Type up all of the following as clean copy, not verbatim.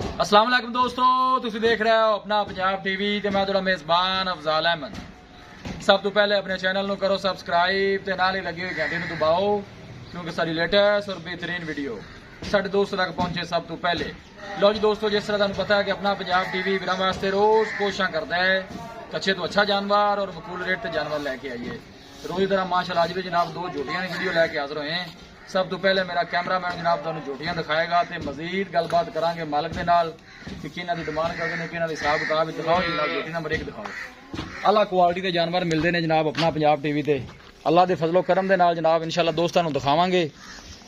अस्सलाम वालेकुम दोस्तों, तुसीं देख रहे हो अपना पंजाब टीवी ते मैं तुहाडा मेज़बान अफजाल अहमद। सब तो पहले अपने चैनल नूं करो सबसक्राइब ते नाल ही लगी हुई घंटी नूं दबाओ क्योंकि साडी लेटेस्ट और बेहतरीन वीडियो साडे दोस्तों तक पहुंचे सब तो पहले। लो जी दोस्तों, जिस तरह तुहानूं पता है कि अपना पंजाब टीवी वीरां वास्ते रोज़ कोशिशां करता है अच्छे तो अच्छा जानवर और मकबूल रेट ते जानवर लैके आइए। रोज़ तरह माशाअल्लाह अज भी जनाब दो झोटियां की वीडियो लैके हाजिर होए हैं। सब तो पहले मेरा कैमरामैन जनाब तुहानूं झोटियां दिखाएगा तो मजीद गलबात करांगे मालक के नाल कि किन्हां दी डिमांड करदे ने, किन्हां दी हिसाब किताब दिखाओ जी जनाब। झोटी नंबर 1 दिखाओ। अल्लाह क्वालिटी के जानवर मिलते हैं जनाब अपना पंजाब टीवी ते। अल्लाह के फजलो करम दे नाल जनाब इंशाअल्लाह दोस्तां नूं दिखावांगे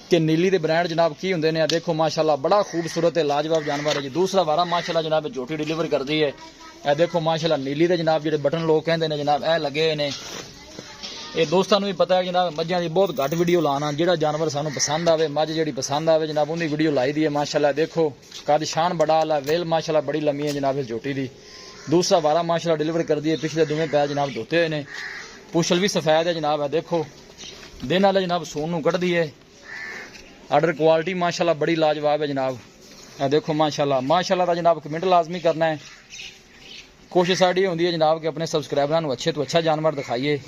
कि नीली दे ब्रांड जनाब की हुंदे ने। देखो माशाअल्लाह बड़ा खूबसूरत है, लाजवाब जानवर है जी। दूसरा वारा माशाअल्लाह जनाब झोटी डिलीवर कर दी है। ए देखो माशाअल्लाह नीली दे जनाब जिहड़े बटन लोग कहंदे ने जनाब ए लगे ने। ये दोस्तों भी पता है जनाब मझां की बहुत घट वीडियो लाना, जिहड़ा जानवर सानू पसंद आवे, मझ जिहड़ी पसंद आवे जनाब उन्दी वीडियो लाई दी है। माशाअल्लाह देखो कद शान बड़ा आला, वेल माशाअल्लाह बड़ी लम्मी है जनाब इस झोटी दी। दूसरा वारा माशाअल्लाह डिलीवर कर दी है। पिछले दुवें पैर जनाब धोते हुए ने, पुछल भी सफेद है जनाब। है देखो दिन वाले जनाब सून नूं कढ़दी है। आर्डर क्वालिटी माशाअल्लाह बड़ी लाजवाब है जनाब। है देखो माशाअल्लाह माशाअल्लाह का जनाब कमेंट लाजमी करना है। कोशिश साड़ी होंदी है जनाब कि अपने सबसक्राइबरां नूं अच्छे तो अच्छा जानवर दिखाइए।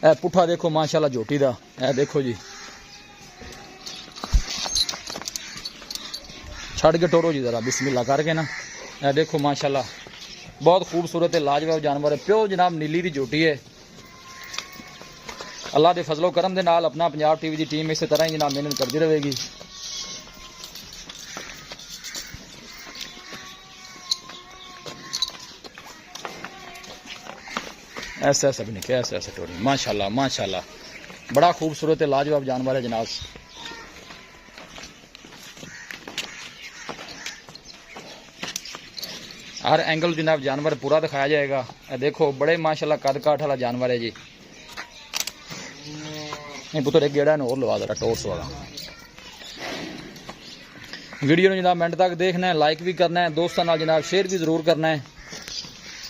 ए पुठा देखो माशाअल्लाह झोटी दा। ए देखो जी छड़ के टोरो जी जरा बिस्मिल्लाह करके ना। ए देखो माशाअल्लाह बहुत खूबसूरत है, लाजवाब जानवर है। प्यो जनाब नीली दी झोटी है। अल्लाह के फजलो करम दे नाल अपना पंजाब टीवी की टीम इस तरह ही जनाब मेहनत करती रहेगी। ऐसा ऐसा भी निकले, ऐसा ऐसा टोरी माशाअल्लाह माशाअल्लाह बड़ा खूबसूरत है, लाजवाब जानवर है जनाब। हर एंगल जनाब जानवर पूरा दिखाया जाएगा। देखो बड़े माशाअल्लाह कद काठ वाला जानवर है जी। नहीं पुत्र एक गेड़ा और लवा जरा टॉर्च वाला। वीडियो ने जनाब मिनट तक देखना है, लाइक भी करना है, दोस्तों नाल जनाब शेयर भी जरूर करना है।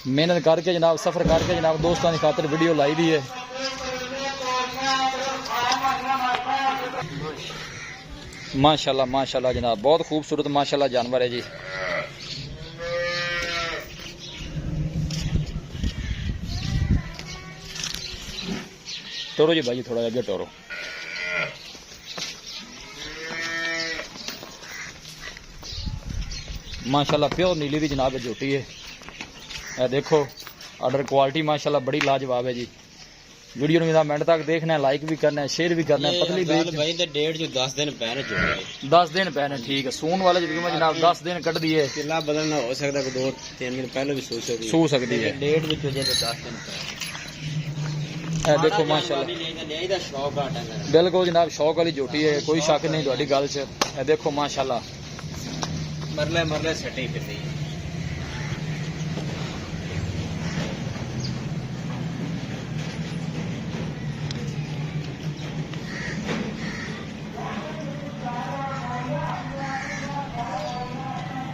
मेहनत करके जनाब सफर करके जनाब दोस्तों की खातर वीडियो लाई दी है। माशाअल्लाह माशाअल्लाह जनाब बहुत खूबसूरत माशाअल्लाह जानवर है जी। टोरो जी भाई थोड़ा आगे टोरो। माशाअल्लाह प्योर नीली दी जनाब झोटी है। ए देखो ऑर्डर क्वालिटी माशाअल्लाह बड़ी लाजवाब है जी। वीडियो ने मिनट तक देखना है, लाइक भी करना है, शेयर भी करना है। पतली भाई ते डेढ़ जो 10 दिन पैने जोड़े 10 दिन पहने ठीक है। सून वाले जनाब 10 दिन कट दिए। किला बदलना हो सकता है, 2-3 दिन पहले भी सू सकती है। डेढ़ विच वजह ते 10 दिन ए देखो माशाअल्लाह शौक आटा बिल्कुल जनाब शौक वाली झोटी है, कोई शक नहीं तुहाडी गल च। ए देखो माशाअल्लाह मरले मरले सटी पिंदी।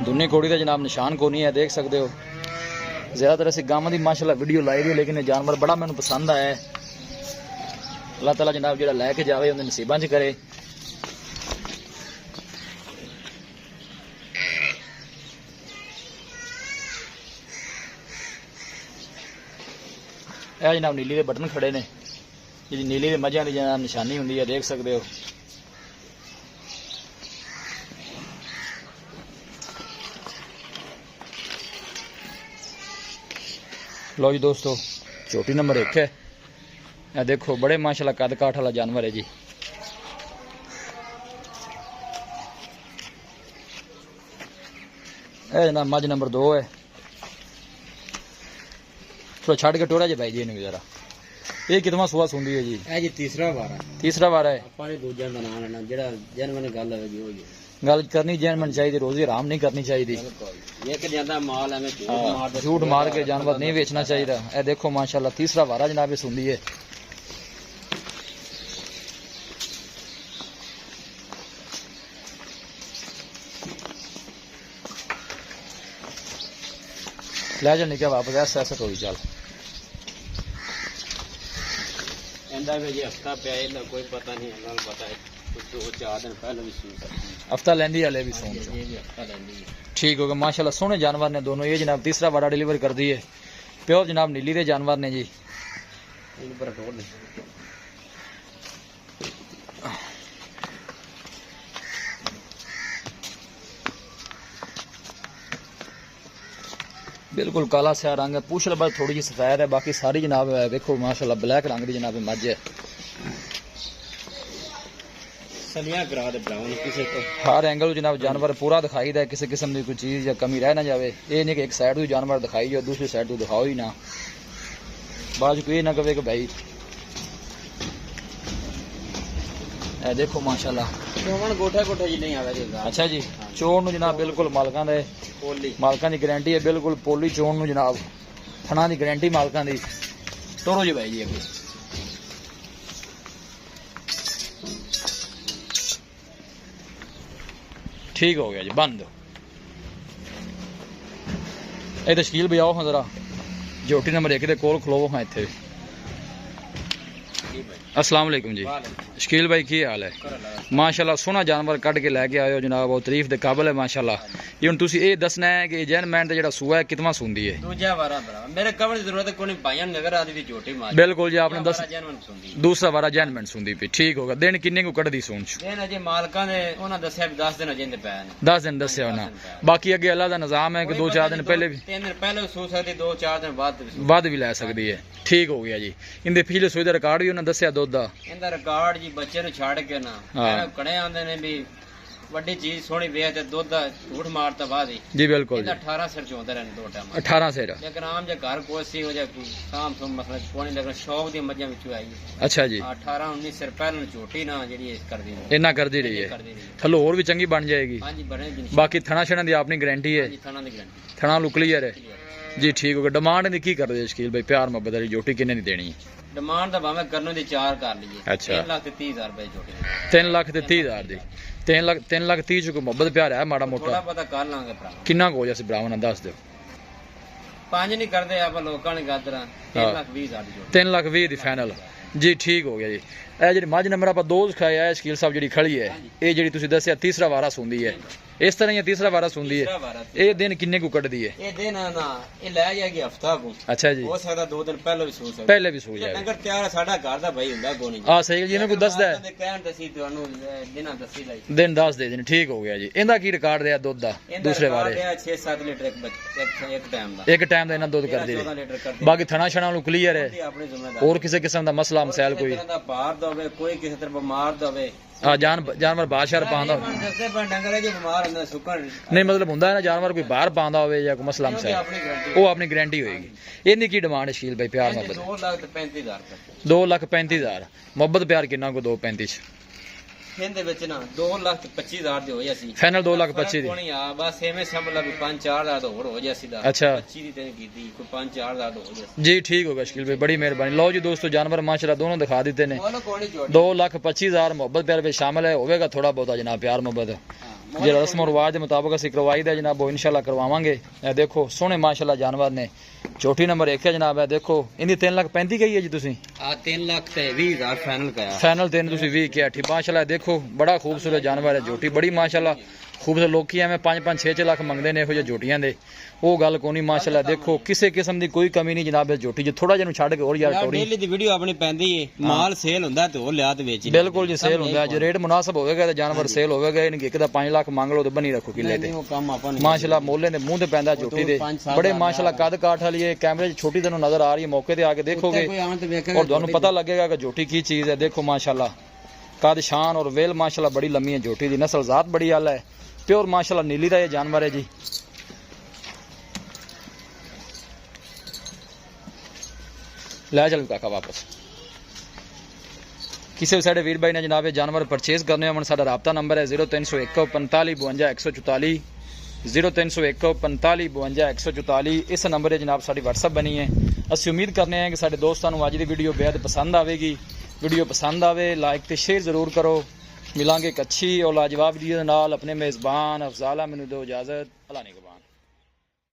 दुनी कोड़ी का जनाब निशान को नहीं है, देख सकते हो। ज़्यादातर ऐसी गांव की माशाअल्लाह वीडियो लाई दी, लेकिन जानवर बड़ा मैंने पसंद आया है। अल्लाह ताला जनाब जो लैके जाए उन्हें नसीबां च करे। यह जनाब नीली के बटन खड़े ने, जी नीली के मझां की जनाब निशानी होंगी है, देख सकते हो। लो जी दोस्तों झोटी नंबर 1 है। यह देखो बड़े माशाल्लाह कद काठ वाला जानवर है जी। यह जनाब मझ नंबर 2 है। थोड़ा छड़ के टोरा जी भाई जी इन्हें जरा। ये कितना सुहा सुंदी है जी? जी तीसरा बार है। दूजा का नाम लेना जेड़ा जनमन गल होगी हो गल करनी जेनमन चाहिए, रोजी आराम नहीं करनी चाहिए। माल झूठ मार के जानवर नहीं बेचना चाहिए। ए देखो माशाल्लाह तीसरा वारा जनाब इस हुंदी है। ले जा निकल वापस ऐसा ऐसा टोरी चल। हफ्ता पे कोई पता नहीं, पता है 2-4 ਦਿਨ ਪਹਿਲਾਂ ਵੀ ਸੂਈ ਸਕਦੀ हफ्ता लेंदी हले भी सोन ये भी हफ्ता लेंदी है ठीक हो गया माशाल्लाह सोहने जानवर ने दोनों। ये जनाब तीसरा वाड़ा डिलीवर कर दी है प्योर जनाब नीली दे जानवर ने जी। इन पर टोड़ दे बिल्कुल काला स्या रंग है, पूछ लबा थोड़ी जी सफेद है, बाकी सारी जनाब है देखो माशाल्लाह ब्लैक रंग दी जनाब मझ है। सलिया करा दे ब्राउन किसी को हर एंगल जनाब जानवर पूरा दिखाई दे, किसी किस्म की कोई चीज़ या कमी रह ना जाए। ये नहीं कि एक साइड तो जानवर दिखाई जाओ दूसरी साइड तो दिखाओ ही ना, बाद कोई ना कहे कि भाई ए देखो माशाल्लाह चोवन गोठा गोठा जी नहीं आवेगा। अच्छा जी चोण नूं जनाब बिल्कुल मालकां दे पोली मालकां दी गारंटी है, बिल्कुल पोली चोण नूं जनाब थणा दी गारंटी मालकां दी। तोड़ो जी भाई जी अगे ठीक हो गया जी बंद। ये तशकील बजाओ हाँ जरा जोटी नंबर 1 के कोल खलोवो हाँ इत्थे। अस्सलाम वालेकुम जी शकील भाई की हाल है? माशाल्लाह सोना जानवर कट के लैके आए हो जनाब, और तारीफ दे काबिल है माशाल्लाह। ये हुण तुसीं ये दसना है कि जैन मैन दा जेड़ा सूआ है कितना सूंदी है? दूजा वारा बरा मेरे कवर दी जरूरत कोई नहीं भाईयां नगर आदि भी झोटी मार बिल्कुल जी आपने दस दूसरा वारा जैन मैन सूंदी पई। ठीक होगा दिन किन्ने को कटदी सून च? दिन अजे मालकां ने उन्हां दस्सिया भी 10 दिन अजे इंदे पै ने 10 दिन दस्सिया ना, बाकी अगे अल्लाह दा निजाम है कि 2-4 दिन पहले भी 3 दिन पहले भी सू सकदी 2-4 दिन बाद भी लै सकदी है। ठीक हो गया जी। इंदे पिछले सूई दा रिकॉर्ड भी उन्हां दस्सिया दुध दा इंदा रिकॉर्ड जी बच्चे नु छाड़ के ना कड़े आंदे ने भी ਵੱਡੀ ਚੀਜ਼ ਸੋਹਣੀ ਵੇਖ ਤੇ ਦੁੱਧ ਦਾ ਝੂਠ ਮਾਰਤਾ ਬਾਅਦ ਹੀ जी बिल्कुल ਇਹਦਾ 18 ਸਿਰ ਚੋਂਦੇ ਰਹਿਣ ਦੋ ਟਾਈਮ 18 ਸਿਰ। ਲੇਕਿਨ ਆਮ ਜੇ ਘਰ ਕੋਸੀ ਹੋ ਜਾ ਸਾਮ ਤੋਂ ਮਸਲਾ ਕੋਣੀ ਲੱਗਣ ਸ਼ੌਕ ਦੀ ਮੱਝਾਂ ਵਿੱਚੋਂ ਆਈ ਅੱਛਾ ਜੀ 18 19 ਸਿਰ ਪਹਿਲਾਂ ਝੋਟੀ ਨਾ ਜਿਹੜੀ ਇਸ ਕਰਦੀ ਨੇ ਇੰਨਾ ਕਰਦੀ ਰਹੀ ਹੈ ਥੱਲੋਂ ਹੋਰ ਵੀ ਚੰਗੀ ਬਣ ਜਾਏਗੀ। ਹਾਂਜੀ ਬਣੇ ਜੀ ਬਾਕੀ ਥਣਾ ਛਣਾ ਦੀ ਆਪਣੀ ਗਾਰੰਟੀ ਹੈ? ਹਾਂਜੀ ਥਣਾ ਦੀ ਗਾਰੰਟੀ ਥਣਾ ਲੁਕ ਕਲੀਅਰ ਹੈ ਜੀ। ਠੀਕ ਹੋ ਗਿਆ। ਡਿਮਾਂਡ ਦੀ ਕੀ ਕਰਦੇ ਸ਼ਕੀਲ ਭਾਈ ਪਿਆਰ ਮੁਹੱਬਤ ਵਾਲੀ ਜੋਟੀ ਕਿੰਨੇ ਦੀ ਦੇਣੀ ਹੈ? ਡਿਮਾਂਡ ਤਾਂ ਭਾਵੇਂ ਕਰਨੋਂ ਦੀ 4 ਕਰ ਲਈਏ। ਅੱਛਾ 3,30,000 ਰੁਪਏ ਝੋਟੀ 3 ਲੱਖ ਤੇ 30,000 ਦੀ 3 ਲੱਖ 30 ਚ ਕੋਈ ਮੁਹੱਬਤ ਪਿਆਰ ਹੈ ਮਾੜਾ ਥੋੜਾ ਮੋਟਾ ਪਤਾ ਕਰ ਲਾਂਗੇ ਭਰਾ ਕਿੰਨਾ ਕੁ ਹੋ ਜਾਸੀ ਭਰਾਵਾਂ ਨਾਲ ਦੱਸ ਦਿਓ। 5 ਨਹੀਂ ਕਰਦੇ ਆਪਾਂ ਲੋਕਾਂ ਨੇ ਗਾਦਰਾਂ 3,20,000 ਦੀ ਝੋਟੀ 3 ਲੱਖ 20 ਦੀ ਫਾਈਨਲ ਜੀ। ਠੀਕ ਹੋ ਗਿਆ ਜੀ। ਇਹ ਜਿਹੜੀ ਮੱਝ ਨੰਬਰ ਆਪਾਂ 2 ਦਿਖਾਇਆ ਹੈ ਸ਼ਕੀਲ ਸਾਹਿਬ ਜਿਹੜੀ ਖੜੀ ਹੈ ਇਹ ਜਿਹੜੀ ਤੁਸੀਂ ਦੱਸਿਆ ਤੀਸਰਾ ਵਾਰਾ ਸੁੰਦੀ ਹੈ ਇਸ ਤਰ੍ਹਾਂ ਹੀ ਤੀਸਰਾ ਵਾਰਾ ਸੁੰਦੀ ਹੈ। ਇਹ ਦਿਨ ਕਿੰਨੇ ਕੁ ਕੱਢਦੀ ਹੈ? ਇਹ ਦਿਨ ਨਾ ਇਹ ਲੈ ਜਾਏਗੀ ਹਫਤਾ ਕੋ। ਅੱਛਾ ਜੀ ਹੋ ਸਕਦਾ 2 ਦਿਨ ਪਹਿਲਾਂ ਵੀ ਸੂ ਸਕਦਾ ਪਹਿਲੇ ਵੀ ਸੂ ਜਾਏ ਅਗਰ ਤਿਆਰ ਸਾਡਾ ਘਰ ਦਾ ਭਾਈ ਹੁੰਦਾ ਕੋਈ ਨਹੀਂ ਆ ਸਹੀ ਜਿਵੇਂ ਕੋਈ ਦੱਸਦਾ ਹੈ ਕਹਿਣ ਤੇ ਸੀ ਤੁਹਾਨੂੰ ਦਿਨਾਂ ਦੱਸੀ ਲਈ ਦਿਨ ਦੱਸ ਦੇ ਦਿਨ। ਠੀਕ ਹੋ ਗਿਆ ਜੀ। ਇਹਦਾ ਕੀ ਰਿਕਾਰਡ ਰਿਹਾ ਦੁੱਧ ਦਾ ਦੂਸਰੇ ਵਾਰੇ? 6-7 ਲੀਟਰ ਇੱਕ ਟਾਈਮ ਦਾ ਇੱਕ ਟਾਈਮ ਦਾ ਇਹਨਾਂ ਦੁੱਧ ਕਰਦੀ 14 ਹੈ। ਲੀਟਰ ਕਰਦੀ ਬਾਕੀ ਥਣਾ ਛਣਾ ਨੂੰ ਕਲੀਅਰ ਹੈ, ਆਪਣੀ ਜ਼ਿੰਮੇਵਾਰੀ ਹੋਰ ਕਿਸੇ ਕਿਸਮ ਦਾ ਮਸਲਾ ਮਸੈਲ ਕੋਈ ਦਾ ਬਾਹਰ ਦਾ ਹੋਵੇ ਕੋਈ ਕਿਸੇ ਤਰ੍ਹਾਂ ਬਿਮਾਰ ਦਾ ਹੋਵੇ ਆ ਜਾਨਵਰ ਬਾਦਸ਼ਾਹ ਪਾਉਂਦਾ ਦੱਸਦੇ ਪਰ ਡੰਗਰੇ ਜੇ ਬਿਮਾਰ ਹੁੰਦਾ ਸੁੱਕਣ ਨਹੀਂ ਮਤਲਬ ਹੁੰਦਾ ਹੈ ਨਾ ਜਾਨਵਰ ਕੋਈ ਬਾਹਰ ਪਾਉਂਦਾ ਹੋਵੇ ਜਾਂ ਕੋਈ ਮਸਲਾ ਮਸੈਲ ਆਪਣੀ ਗਾਰੰਟੀ ਉਹ ਆਪਣੀ ਗਾਰੰਟੀ ਹੋਏਗੀ। ਇਹਨੀ ਕੀ ਡਿਮਾਂਡ ਹੈ ਸ਼ਕੀਲ ਭਾਈ ਪਿਆਰ ਮੁਹੱਬਤ? 2,35,000 ਰੁਪਏ 2,35,000 ਮੁਹੱਬਤ ਪਿਆਰ ਕਿੰਨਾ ਕੋ 2,35 ਚ ਇਹਦੇ ਵਿੱਚ ਨਾ 2,25,000 ਦੇ ਹੋਏ ਅਸੀਂ ਫਾਈਨਲ 2,25,000 ਦੀ। ਕੋਣੀ ਆ ਬਸ ਐਵੇਂ ਸਮਝ ਲਾ ਵੀ 5-4,000 ਦਾ ਹੋਰ ਹੋ ਜਾ ਸਿੱਧਾ ਅੱਛਾ 25 ਦੀ ਤੇ ਕੀਤੀ ਕੋਈ 5-4,000 ਦਾ ਹੋ ਜਾ जी ठीक होगा शकील भाई बड़ी मेहरबानी। लो जी दोस्तों जानवर माशाल्लाह दोनों दिखा देते ने। ਬੋਲੋ ਕੋਣੀ ਜੋੜ 2,25,000 मोहब्बत प्यार में शामिल है होगा थोड़ा बहुत जनाब प्यार मोहब्बत ਜਿਹੜਾ ਰਸਮ ਰਿਵਾਜ ਦੇ ਮੁਤਾਬਕ ਅਸੀਂ ਕਰਵਾਈ ਦਾ ਜਨਾਬ ਉਹ ਇਨਸ਼ਾਅੱਲਾ ਕਰਵਾਵਾਂਗੇ। ਇਹ ਦੇਖੋ ਸੋਹਣੇ ਮਾਸ਼ਾਅੱਲਾ ਜਾਨਵਰ ਨੇ। ਚੌਥੀ ਨੰਬਰ 1 ਹੈ ਜਨਾਬ। ਇਹ ਦੇਖੋ ਇਹਦੀ 3,35,000 ਕਹੀ ਹੈ ਜੀ ਤੁਸੀਂ? ਆ 3,20,000 ਫਾਈਨਲ ਕਰਿਆ ਫਾਈਨਲ 3 ਤੁਸੀਂ 20 ਕਿਹਾ ਠੀਕ ਮਾਸ਼ਾਅੱਲਾ। ਦੇਖੋ ਬੜਾ ਖੂਬਸੂਰਤ ਜਾਨਵਰ ਹੈ ਝੋਟੀ ਬੜੀ ਮਾਸ਼ਾਅੱਲਾ ਖੂਬਸੂਰਤ। ਲੋਕੀ ਐਵੇਂ 5-5 6-6 ਲੱਖ ਮੰਗਦੇ ਨੇ ਇਹੋ ਜਿਹੇ ਝੋਟੀਆਂ ਦੇ, ਉਹ ਗੱਲ ਕੋਈ ਨਹੀਂ ਮਾਸ਼ਾਅੱਲਾ। ਦੇਖੋ ਕਿਸੇ ਕਿਸਮ ਦੀ ਕੋਈ ਕਮੀ ਨਹੀਂ ਜਨਾਬ ਇਸ ਝੋਟੀ 'ਚ। ਥੋੜਾ ਜਿਹਾ ਨੂੰ ਛੱਡ ਕੇ ਹੋਰ ਯਾਰ ਟੋਰੀ ਡੇਲੀ ਦੀ ਵੀਡੀਓ ਆਪਣੀ ਪੈਂਦੀ ਏ ਮਾਲ ਸੇਲ ਹੁੰਦਾ ਤੇ ਉਹ ਲਿਆ ਤੇ ਵੇਚੀ ਬਿਲਕੁਲ ਜੀ ਸੇਲ ਹੁੰਦਾ ਜੇ ਰੇਟ ਮੁਨਾਸਬ ਹੋਵੇਗਾ ਤੇ ਜਾਨਵਰ ਸੇਲ ਹੋਵੇਗਾ। ਇਹਨੂੰ ਇੱਕ ਦਾ 5 ਲੱਖ ਮੰਗ ਲਓ ਤੇ ਬਣੀ ਰੱਖੋ ਕਿੱਲੇ ਤੇ ਉਹ ਕੰਮ ਆਪਾਂ ਨੇ ਮਾਸ਼ਾਅੱਲਾ ਮੋਲੇ ਦੇ ਮੂੰਹ ਤੇ ਪੈਂਦਾ ਝੋਟੀ ਦੇ ਬੜੇ ਮਾਸ਼ਾਅੱਲਾ ਕੱਦ ਕਾਠ ਵਾਲੀ ਹੈ। ਕੈਮਰੇ 'ਚ ਛੋਟੀ ਤੁਹਾਨੂੰ ਨਜ਼ਰ ਆ ਰਹੀ ਹੈ, ਮੌਕੇ ਤੇ ਆ ਕੇ ਦੇਖੋਗੇ ਔਰ ਤੁਹਾਨੂੰ ਪਤਾ ਲੱਗੇਗਾ ਕਿ ਝੋਟੀ ਕੀ ਚੀਜ਼ ਹੈ। ਦੇਖੋ ਮਾਸ਼ਾਅੱਲਾ ਕੱਦ शान और वेल माशाल्लाह बड़ी लम्बी है झोटी दी। नस्ल ज़ात बड़ी आला है, प्योर माशाल्लाह नीली का ये जानवर है जी। लै चल काका वापस किसी भी साढ़े वीर भाई ने जनाब जानवर परचेज करने हो साडा राबता नंबर है 0301 45 52 144 0301 45 52 144। इस नंबर पर जनाब साड़ी WhatsApp बनी है। असं उम्मीद करने हैं कि साढ़े दोस्तों को अज की वीडियो बेहद पसंद आएगी। वीडियो पसंद आवे लाइक तो शेयर जरूर करो। मिलांगे एक अच्छी और लाजवाब वीडियो नाल। अपने मेज़बान अफजाला मैनू दो इजाजत। अल्लाह ने